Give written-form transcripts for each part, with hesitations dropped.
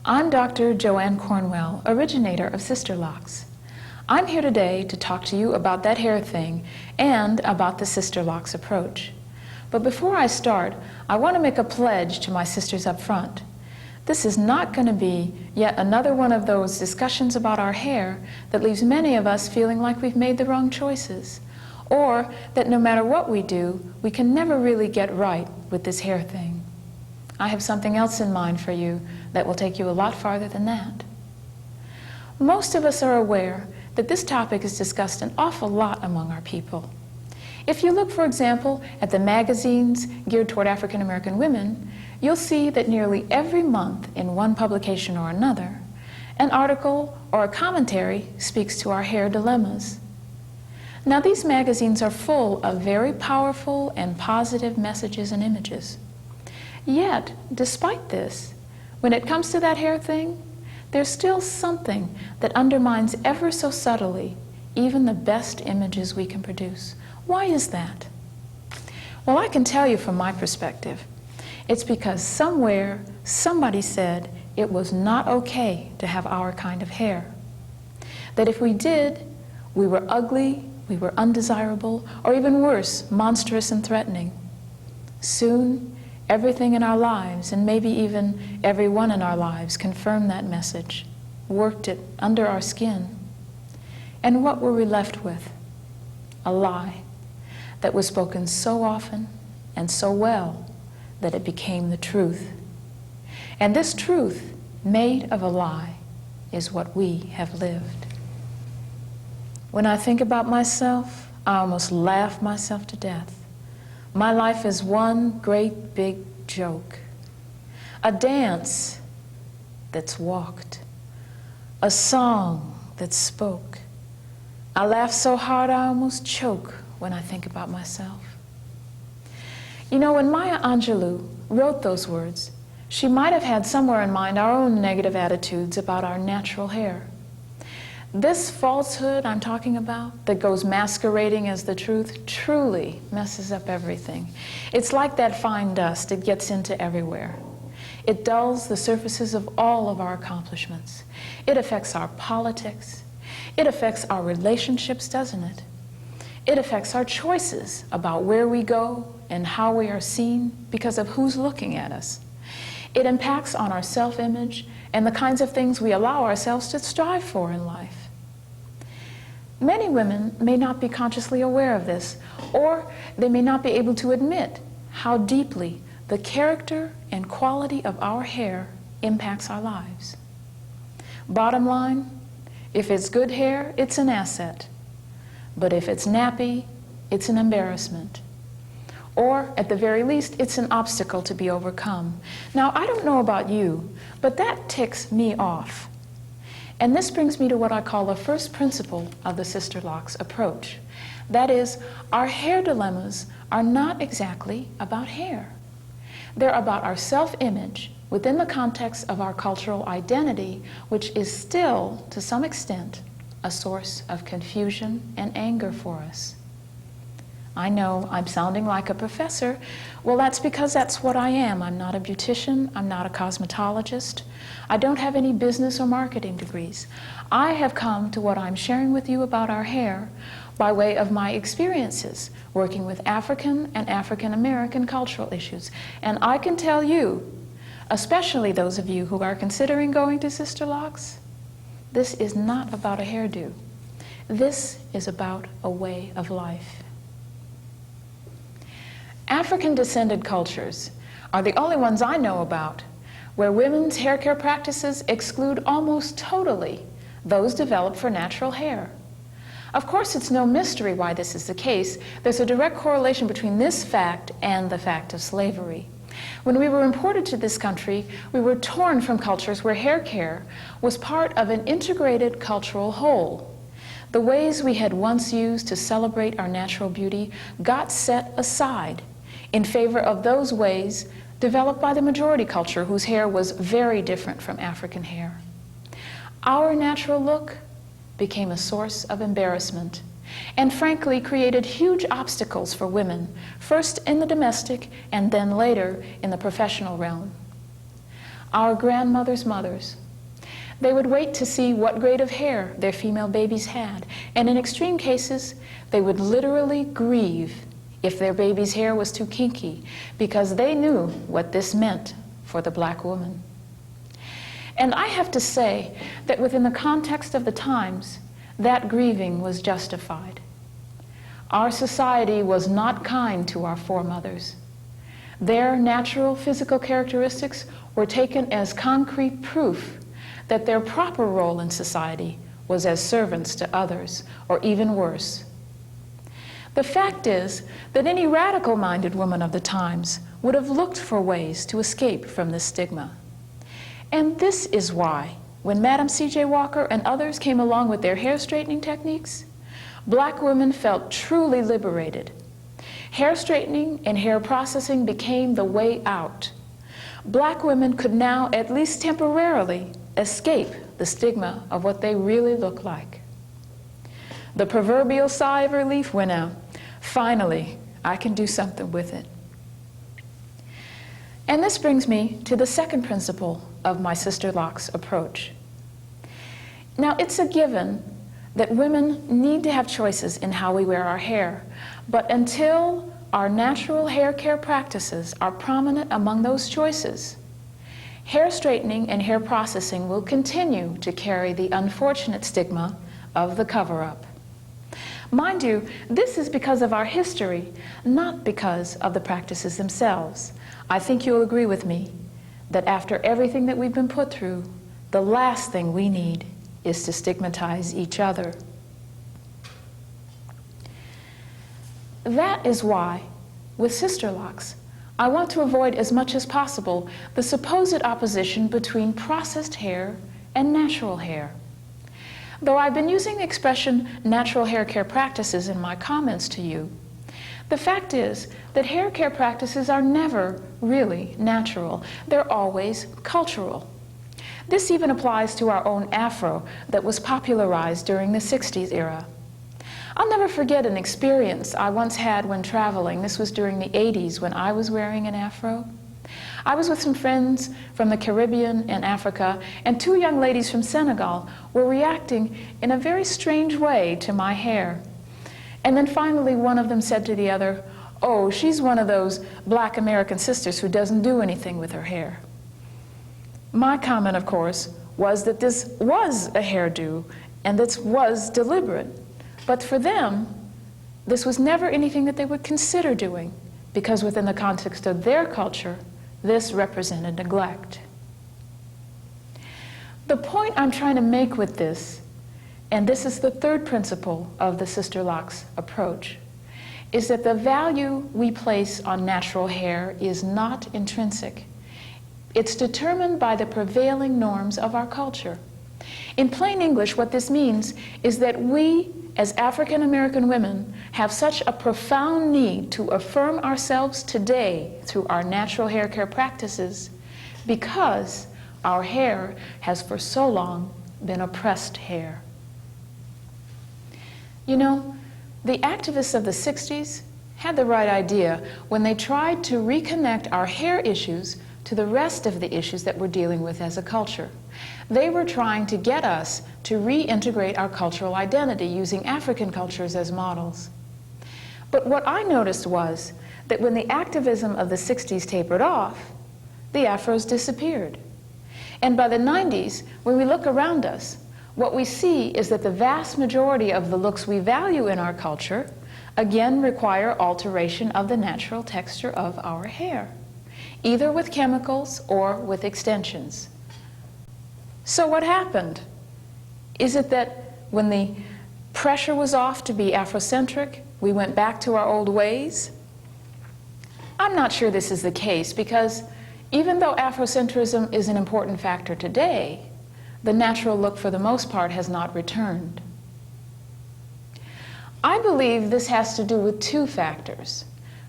I'm Dr. Joanne Cornwell, originator of Sisterlocks. I'm here today to talk to you about that hair thing and about the Sisterlocks approach. But before I start, I want to make a pledge to my sisters up front. This is not going to be yet another one of those discussions about our hair that leaves many of us feeling like we've made the wrong choices, or that no matter what we do, we can never really get right with this hair thing. I have something else in mind for you that will take you a lot farther than that. Most of us are aware that this topic is discussed an awful lot among our people. If you look, for example, at the magazines geared toward African American women, you'll see that nearly every month in one publication or another, an article or a commentary speaks to our hair dilemmas. Now, these magazines are full of very powerful and positive messages and images. Yet, despite this, when it comes to that hair thing, there's still something that undermines ever so subtly even the best images we can produce. Why is that? Well, I can tell you from my perspective, it's because somewhere somebody said it was not okay to have our kind of hair. That if we did, we were ugly, we were undesirable, or even worse, monstrous and threatening. Soon, everything in our lives, and maybe even everyone in our lives, confirmed that message, worked it under our skin. And what were we left with? A lie that was spoken so often and so well that it became the truth. And this truth, made of a lie, is what we have lived. When I think about myself, I almost laugh myself to death. My life is one great big joke. A dance that's walked. A song that spoke. I laugh so hard I almost choke when I think about myself. You know, when Maya Angelou wrote those words, she might have had somewhere in mind our own negative attitudes about our natural hair. This falsehood I'm talking about, that goes masquerading as the truth, truly messes up everything. It's like that fine dust. It gets into everywhere. It dulls the surfaces of all of our accomplishments. It affects our politics. It affects our relationships, doesn't it? It affects our choices about where we go and how we are seen because of who's looking at us. It impacts on our self-image and the kinds of things we allow ourselves to strive for in life. Many women may not be consciously aware of this, or they may not be able to admit how deeply the character and quality of our hair impacts our lives. Bottom line, if it's good hair, it's an asset. But if it's nappy, it's an embarrassment. Or, at the very least, it's an obstacle to be overcome. Now, I don't know about you, but that ticks me off. And this brings me to what I call the first principle of the Sisterlocks approach. That is, our hair dilemmas are not exactly about hair. They're about our self-image within the context of our cultural identity, which is still, to some extent, a source of confusion and anger for us. I know I'm sounding like a professor. Well, that's because that's what I am. I'm not a beautician. I'm not a cosmetologist. I don't have any business or marketing degrees. I have come to what I'm sharing with you about our hair by way of my experiences working with African and African American cultural issues. And I can tell you, especially those of you who are considering going to Sisterlocks, this is not about a hairdo. This is about a way of life. African-descended cultures are the only ones I know about where women's hair care practices exclude almost totally those developed for natural hair. Of course, it's no mystery why this is the case. There's a direct correlation between this fact and the fact of slavery. When we were imported to this country, we were torn from cultures where hair care was part of an integrated cultural whole. The ways we had once used to celebrate our natural beauty got set aside in favor of those ways developed by the majority culture, whose hair was very different from African hair. Our natural look became a source of embarrassment and frankly created huge obstacles for women, first in the domestic and then later in the professional realm. our grandmothers' mothers. They would wait to see what grade of hair their female babies had, and in extreme cases, they would literally grieve if their baby's hair was too kinky, because they knew what this meant for the black woman. And I have to say that within the context of the times, that grieving was justified. Our society was not kind to our foremothers. Their natural physical characteristics were taken as concrete proof that their proper role in society was as servants to others, or even worse. The fact is that any radical-minded woman of the times would have looked for ways to escape from this stigma. And this is why, when Madam C.J. Walker and others came along with their hair straightening techniques, black women felt truly liberated. Hair straightening and hair processing became the way out. Black women could now, at least temporarily, escape the stigma of what they really look like. The proverbial sigh of relief went out. Finally, I can do something with it. And this brings me to the second principle of my Sisterlocks approach. Now, it's a given that women need to have choices in how we wear our hair, but until our natural hair care practices are prominent among those choices, hair straightening and hair processing will continue to carry the unfortunate stigma of the cover-up. Mind you, this is because of our history, not because of the practices themselves. I think you'll agree with me that after everything that we've been put through, the last thing we need is to stigmatize each other. That is why, with Sisterlocks, I want to avoid as much as possible the supposed opposition between processed hair and natural hair. Though I've been using the expression natural hair care practices in my comments to you, the fact is that hair care practices are never really natural. They're always cultural. This even applies to our own afro that was popularized during the 60s era. I'll never forget an experience I once had when traveling. This was during the 80s when I was wearing an afro. I was with some friends from the Caribbean and Africa, and two young ladies from Senegal were reacting in a very strange way to my hair. And then finally one of them said to the other, "Oh, she's one of those black American sisters who doesn't do anything with her hair." My comment, of course, was that this was a hairdo and this was deliberate. But for them, this was never anything that they would consider doing, because within the context of their culture, this represented neglect. The point I'm trying to make with this, and this is the third principle of the Sisterlocks approach, is that the value we place on natural hair is not intrinsic. It's determined by the prevailing norms of our culture. In plain English, what this means is that we, as African American women, have such a profound need to affirm ourselves today through our natural hair care practices because our hair has for so long been oppressed hair. You know, the activists of the 60s had the right idea when they tried to reconnect our hair issues to the rest of the issues that we're dealing with as a culture. They were trying to get us to reintegrate our cultural identity using African cultures as models. But what I noticed was that when the activism of the 60s tapered off, the afros disappeared. And by the 90s, when we look around us, what we see is that the vast majority of the looks we value in our culture again require alteration of the natural texture of our hair, either with chemicals or with extensions. So what happened? Is it that when the pressure was off to be Afrocentric, we went back to our old ways? I'm not sure this is the case, because even though Afrocentrism is an important factor today, the natural look for the most part has not returned. I believe this has to do with two factors.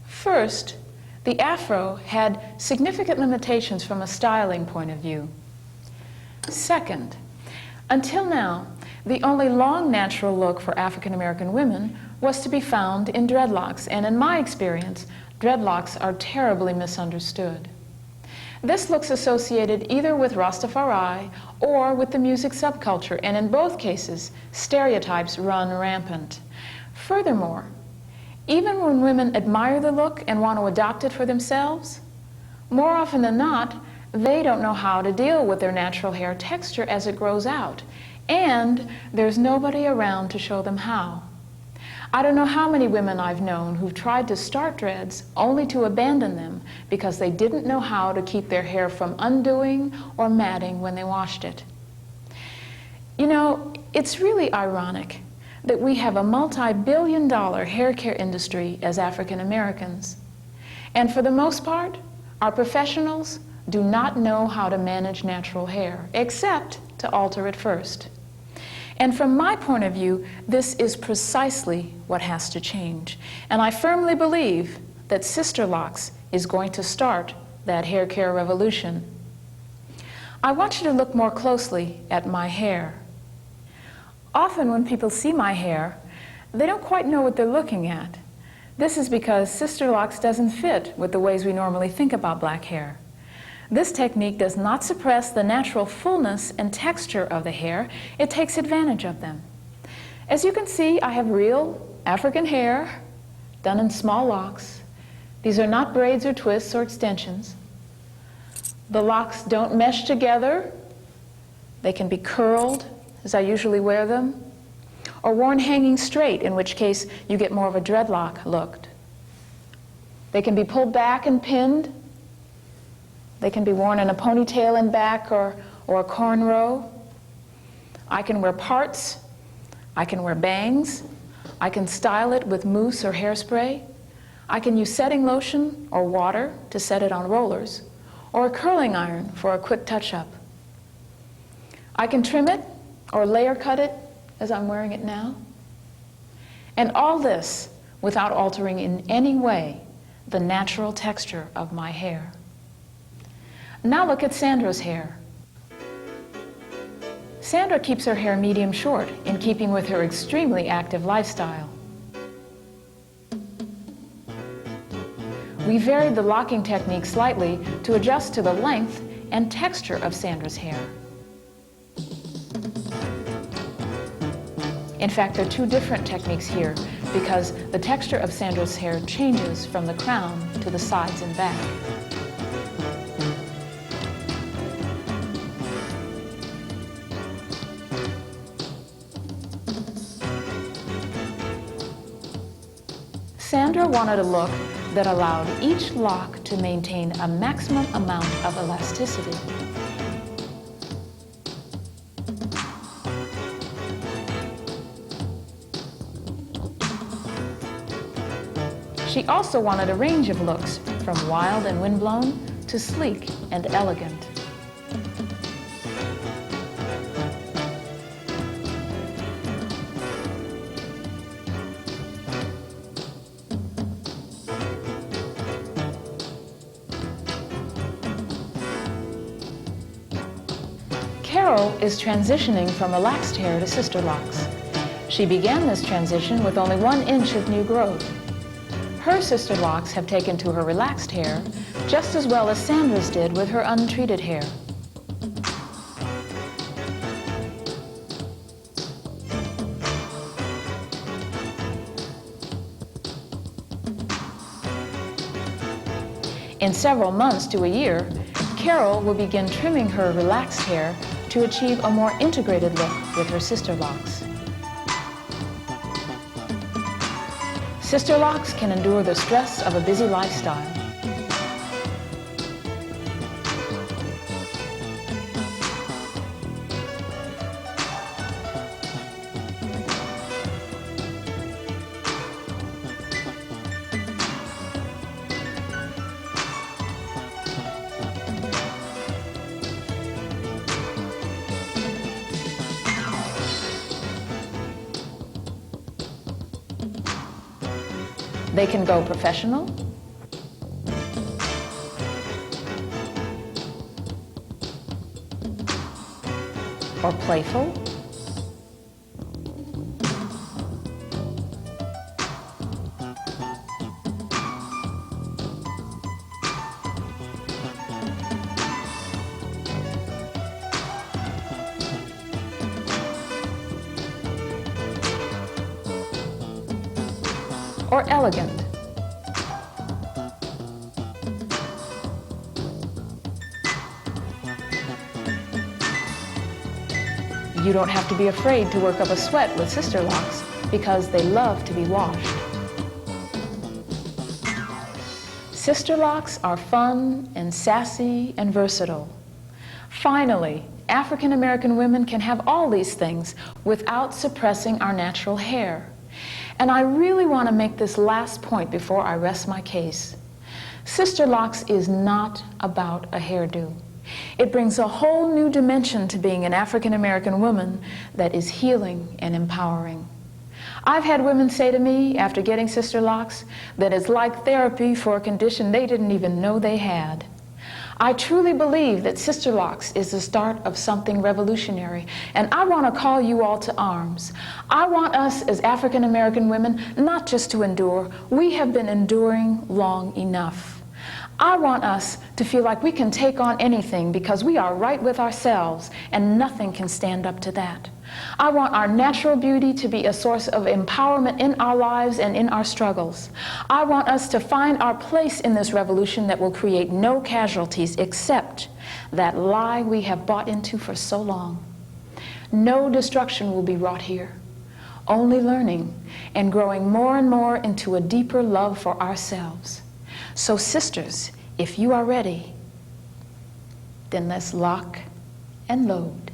First, the afro had significant limitations from a styling point of view. Second, until now, the only long natural look for African American women was to be found in dreadlocks, and in my experience, dreadlocks are terribly misunderstood. This looks associated either with Rastafari or with the music subculture, and in both cases, stereotypes run rampant. Furthermore, even when women admire the look and want to adopt it for themselves, more often than not, they don't know how to deal with their natural hair texture as it grows out, and there's nobody around to show them how. I don't know how many women I've known who've tried to start dreads only to abandon them because they didn't know how to keep their hair from undoing or matting when they washed it. You know, it's really ironic that we have a multi-billion-dollar hair care industry as African Americans. And for the most part, our professionals do not know how to manage natural hair, except to alter it first. And from my point of view, this is precisely what has to change. And I firmly believe that Sisterlocks is going to start that hair care revolution. I want you to look more closely at my hair. Often when people see my hair, they don't quite know what they're looking at. This is because Sisterlocks doesn't fit with the ways we normally think about black hair. This technique does not suppress the natural fullness and texture of the hair, it takes advantage of them. As you can see, I have real African hair done in small locks. These are not braids or twists or extensions. The locks don't mesh together. They can be curled, as I usually wear them, or worn hanging straight, in which case you get more of a dreadlock look. They can be pulled back and pinned. They can be worn in a ponytail in back or a cornrow. I can wear parts. I can wear bangs. I can style it with mousse or hairspray. I can use setting lotion or water to set it on rollers, or a curling iron for a quick touch-up. I can trim it or layer cut it as I'm wearing it now. And all this without altering in any way the natural texture of my hair. Now look at Sandra's hair. Sandra keeps her hair medium short in keeping with her extremely active lifestyle. We varied the locking technique slightly to adjust to the length and texture of Sandra's hair. In fact, there are two different techniques here because the texture of Sandra's hair changes from the crown to the sides and back. Sandra wanted a look that allowed each lock to maintain a maximum amount of elasticity. She also wanted a range of looks, from wild and windblown to sleek and elegant. Carol is transitioning from relaxed hair to Sisterlocks. She began this transition with only 1 inch of new growth. Her Sisterlocks have taken to her relaxed hair just as well as Sandra's did with her untreated hair. In several months to a year, Carol will begin trimming her relaxed hair to achieve a more integrated look with her Sisterlocks. Sisterlocks can endure the stress of a busy lifestyle. They can go professional, or playful, or elegant. You don't have to be afraid to work up a sweat with Sisterlocks because they love to be washed. Sisterlocks are fun and sassy and versatile. Finally, African American women can have all these things without suppressing our natural hair. And I really want to make this last point before I rest my case. Sisterlocks is not about a hairdo. It brings a whole new dimension to being an African American woman that is healing and empowering. I've had women say to me after getting Sisterlocks that it's like therapy for a condition they didn't even know they had. I truly believe that Sisterlocks is the start of something revolutionary, and I want to call you all to arms. I want us as African American women not just to endure, we have been enduring long enough. I want us to feel like we can take on anything because we are right with ourselves and nothing can stand up to that. I want our natural beauty to be a source of empowerment in our lives and in our struggles. I want us to find our place in this revolution that will create no casualties except that lie we have bought into for so long. No destruction will be wrought here, only learning and growing more and more into a deeper love for ourselves. So sisters, if you are ready, then let's lock and load.